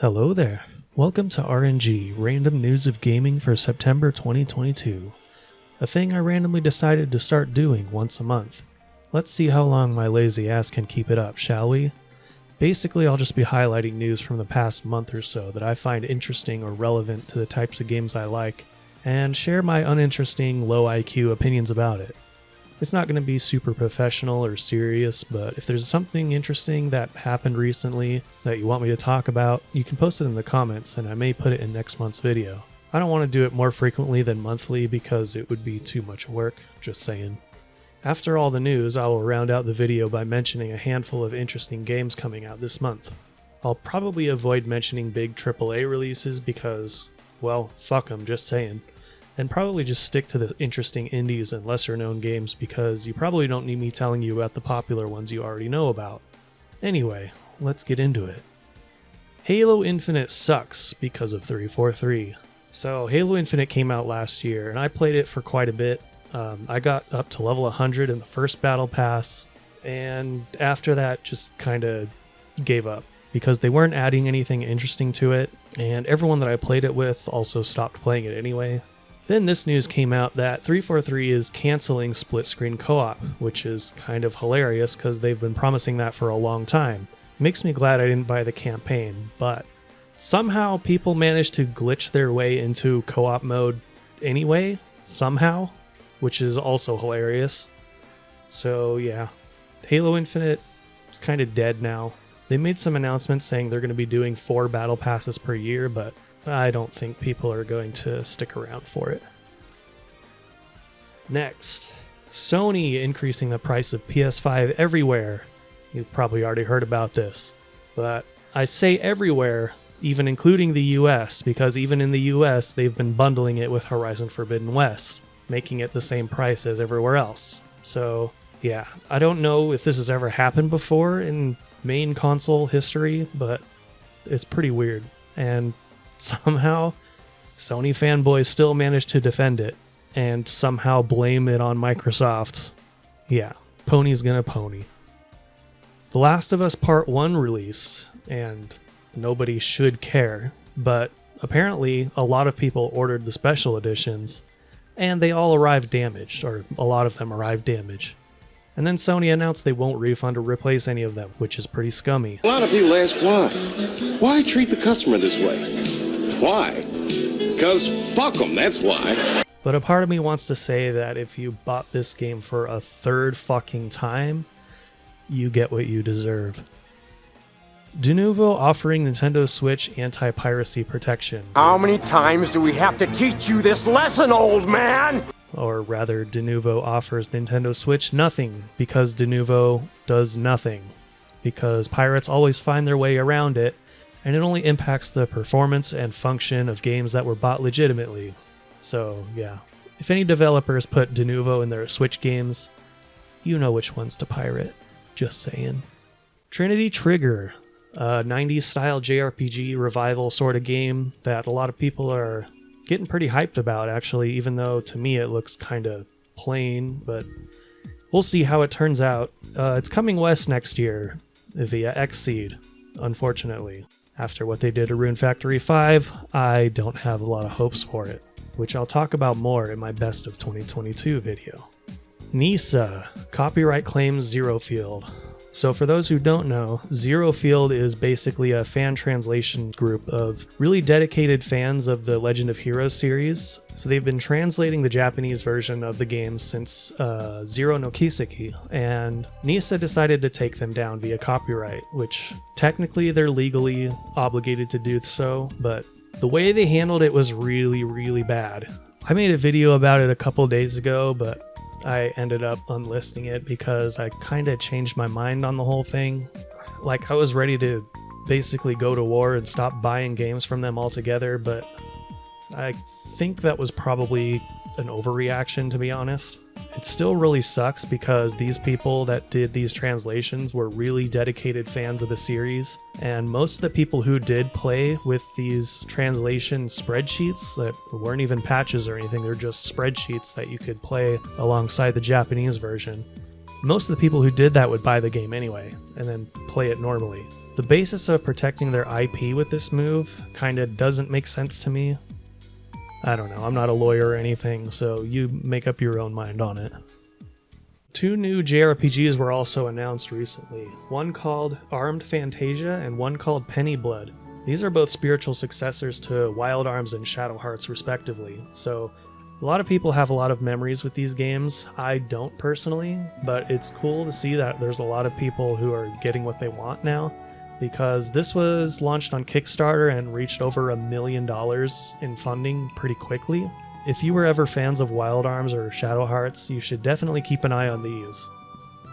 Hello there. Welcome to RNG, Random News of Gaming for September 2022. A thing I randomly decided to start doing once a month. Let's see how long my lazy ass can keep it up, shall we? Basically, I'll just be highlighting news from the past month or so that I find interesting or relevant to the types of games I like, and share my uninteresting, low IQ opinions about it. It's not going to be super professional or serious, but if there's something interesting that happened recently that you want me to talk about, you can post it in the comments and I may put it in next month's video. I don't want to do it more frequently than monthly because it would be too much work, just saying. After all the news, I will round out the video by mentioning a handful of interesting games coming out this month. I'll probably avoid mentioning big AAA releases because, well, fuck them, just saying. And probably just stick to the interesting indies and lesser known games because you probably don't need me telling you about the popular ones you already know about. Anyway, let's get into it. Halo Infinite sucks because of 343. So Halo Infinite came out last year and I played it for quite a bit. I got up to level 100 in the first battle pass, and after that just kinda gave up because they weren't adding anything interesting to it, and everyone that I played it with also stopped playing it anyway. Then this news came out that 343 is canceling split-screen co-op, which is kind of hilarious because they've been promising that for a long time. Makes me glad I didn't buy the campaign, but somehow people managed to glitch their way into co-op mode anyway, somehow, which is also hilarious. So yeah, Halo Infinite is kind of dead now. They made some announcements saying they're going to be doing 4 battle passes per year, but I don't think people are going to stick around for it. Next, Sony increasing the price of PS5 everywhere. You've probably already heard about this, but I say everywhere, even including the US, because even in the US they've been bundling it with Horizon Forbidden West, making it the same price as everywhere else. So yeah, I don't know if this has ever happened before in main console history, but it's pretty weird. And somehow Sony fanboys still managed to defend it and somehow blame it on Microsoft. Yeah, pony's gonna pony. The Last of Us Part 1 released, and nobody should care, but apparently a lot of people ordered the special editions, and they all arrived damaged, or a lot of them arrived damaged. And then Sony announced they won't refund or replace any of them, which is pretty scummy. A lot of people ask why. Why treat the customer this way? Why? Because fuck them, that's why. But a part of me wants to say that if you bought this game for a third fucking time, you get what you deserve. Denuvo offering Nintendo Switch anti-piracy protection. How many times do we have to teach you this lesson, old man? Or rather, Denuvo offers Nintendo Switch nothing because Denuvo does nothing. Because pirates always find their way around it, and it only impacts the performance and function of games that were bought legitimately. So yeah, if any developers put Denuvo in their Switch games, you know which ones to pirate. Just saying. Trinity Trigger, a 90s style JRPG revival sort of game that a lot of people are getting pretty hyped about, actually, even though to me it looks kind of plain, but we'll see how it turns out. It's coming west next year via Xseed, unfortunately. After what they did to Rune Factory 5, I don't have a lot of hopes for it, which I'll talk about more in my Best of 2022 video. NISA, copyright claims Zerofield. So for those who don't know, Zerofield is basically a fan translation group of really dedicated fans of the Legend of Heroes series. So they've been translating the Japanese version of the game since Zero no Kiseki, and NISA decided to take them down via copyright, which technically they're legally obligated to do so, but the way they handled it was really, really bad. I made a video about it a couple days ago, but I ended up unlisting it because I kind of changed my mind on the whole thing. Like, I was ready to basically go to war and stop buying games from them altogether, but I think that was probably an overreaction, to be honest. It still really sucks because these people that did these translations were really dedicated fans of the series, and most of the people who did play with these translation spreadsheets that weren't even patches or anything, they're just spreadsheets that you could play alongside the Japanese version. Most of the people who did that would buy the game anyway, and then play it normally. The basis of protecting their IP with this move kinda doesn't make sense to me. I don't know, I'm not a lawyer or anything, so you make up your own mind on it. 2 new JRPGs were also announced recently, one called Armed Fantasia and one called Penny Blood. These are both spiritual successors to Wild Arms and Shadow Hearts respectively, so a lot of people have a lot of memories with these games. I don't personally, but it's cool to see that there's a lot of people who are getting what they want now, because this was launched on Kickstarter and reached over $1 million in funding pretty quickly. If you were ever fans of Wild Arms or Shadow Hearts, you should definitely keep an eye on these.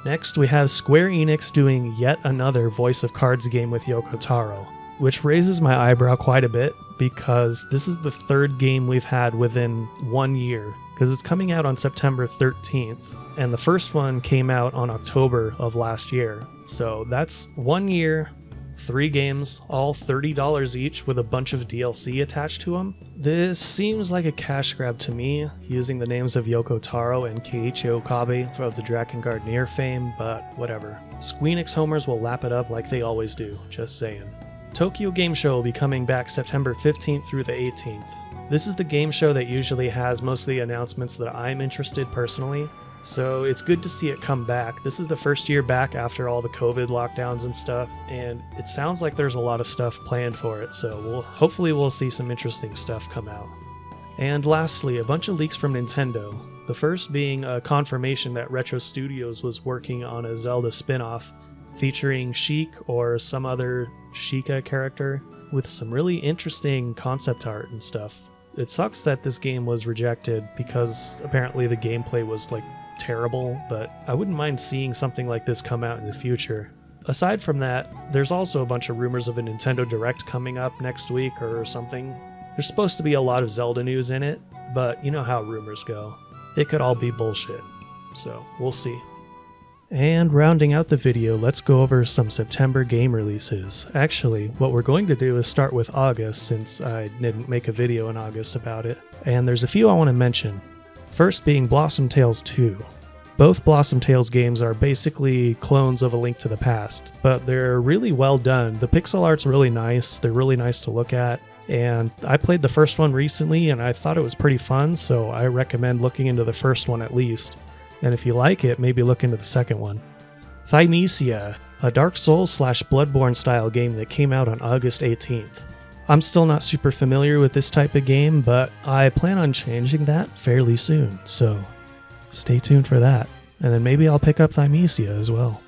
Next, we have Square Enix doing yet another Voice of Cards game with Yoko Taro, which raises my eyebrow quite a bit because this is the 3rd game we've had within 1 year, because it's coming out on September 13th, and the first one came out on October of last year. So that's 1 year, 3 games, all $30 each with a bunch of DLC attached to them. This seems like a cash grab to me, using the names of Yoko Taro and Keiichi Okabe of the Drakengard Nier fame, but whatever. Squeenix homers will lap it up like they always do, just saying. Tokyo Game Show will be coming back September 15th through the 18th. This is the game show that usually has most of the announcements that I'm interested personally, so it's good to see it come back. This is the first year back after all the COVID lockdowns and stuff, and it sounds like there's a lot of stuff planned for it, so hopefully we'll see some interesting stuff come out. And lastly, a bunch of leaks from Nintendo. The first being a confirmation that Retro Studios was working on a Zelda spin-off featuring Sheik or some other Sheikah character with some really interesting concept art and stuff. It sucks that this game was rejected because apparently the gameplay was like terrible, but I wouldn't mind seeing something like this come out in the future. Aside from that, there's also a bunch of rumors of a Nintendo Direct coming up next week or something. There's supposed to be a lot of Zelda news in it, but you know how rumors go. It could all be bullshit, so we'll see. And rounding out the video, let's go over some September game releases. Actually, what we're going to do is start with August, since I didn't make a video in August about it. And there's a few I want to mention. First being Blossom Tales 2. Both Blossom Tales games are basically clones of A Link to the Past, but they're really well done. The pixel art's really nice, they're really nice to look at, and I played the first one recently and I thought it was pretty fun, so I recommend looking into the first one at least. And if you like it, maybe look into the second one. Thymesia, a Dark Souls / Bloodborne style game that came out on August 18th. I'm still not super familiar with this type of game, but I plan on changing that fairly soon, so stay tuned for that. And then maybe I'll pick up Thymesia as well.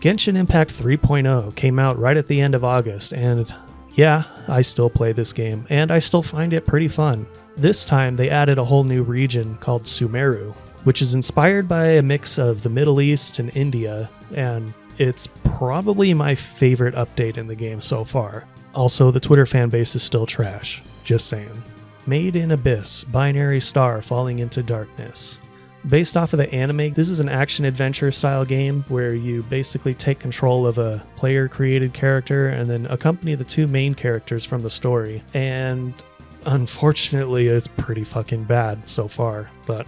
Genshin Impact 3.0 came out right at the end of August, and yeah, I still play this game, and I still find it pretty fun. This time they added a whole new region called Sumeru, which is inspired by a mix of the Middle East and India, and it's probably my favorite update in the game so far. Also, the Twitter fanbase is still trash, just saying. Made in Abyss, binary star falling into darkness. Based off of the anime, this is an action-adventure style game where you basically take control of a player-created character and then accompany the 2 main characters from the story. And unfortunately, it's pretty fucking bad so far, but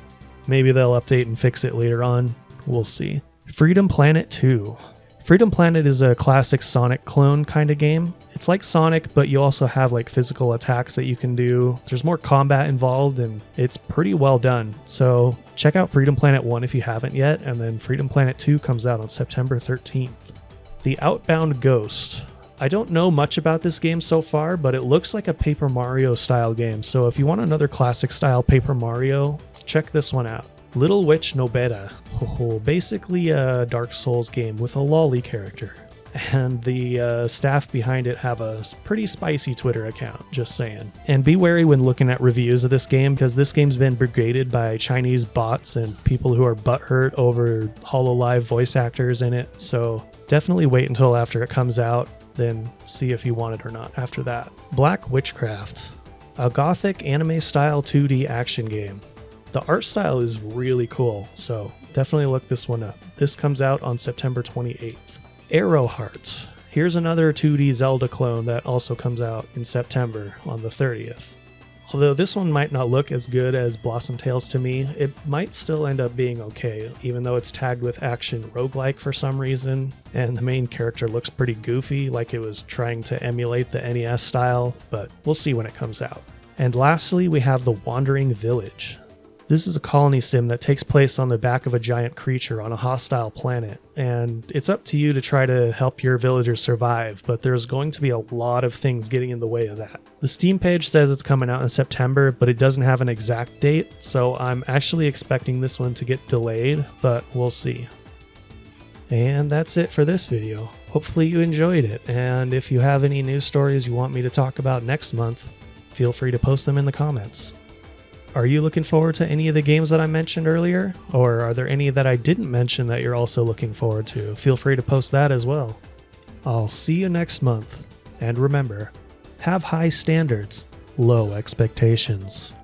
maybe they'll update and fix it later on. We'll see. Freedom Planet 2. Freedom Planet is a classic Sonic clone kind of game. It's like Sonic, but you also have like physical attacks that you can do. There's more combat involved, and it's pretty well done. So check out Freedom Planet 1 if you haven't yet, and then Freedom Planet 2 comes out on September 13th. The Outbound Ghost. I don't know much about this game so far, but it looks like a Paper Mario style game. So if you want another classic style Paper Mario, check this one out. Little Witch Nobeta. Basically a Dark Souls game with a lolly character. And the staff behind it have a pretty spicy Twitter account, just saying. And be wary when looking at reviews of this game, because this game's been brigaded by Chinese bots and people who are butthurt over HoloLive voice actors in it. So definitely wait until after it comes out, then see if you want it or not after that. Black Witchcraft. A gothic anime-style 2D action game. The art style is really cool, so definitely look this one up. This comes out on September 28th. Arrowheart. Here's another 2D Zelda clone that also comes out in September on the 30th. Although this one might not look as good as Blossom Tales to me, it might still end up being okay, even though it's tagged with action roguelike for some reason, and the main character looks pretty goofy, like it was trying to emulate the NES style, but we'll see when it comes out. And lastly, we have The Wandering Village. This is a colony sim that takes place on the back of a giant creature on a hostile planet, and it's up to you to try to help your villagers survive, but there's going to be a lot of things getting in the way of that. The Steam page says it's coming out in September, but it doesn't have an exact date, so I'm actually expecting this one to get delayed, but we'll see. And that's it for this video. Hopefully you enjoyed it, and if you have any news stories you want me to talk about next month, feel free to post them in the comments. Are you looking forward to any of the games that I mentioned earlier? Or are there any that I didn't mention that you're also looking forward to? Feel free to post that as well. I'll see you next month. And remember, have high standards, low expectations.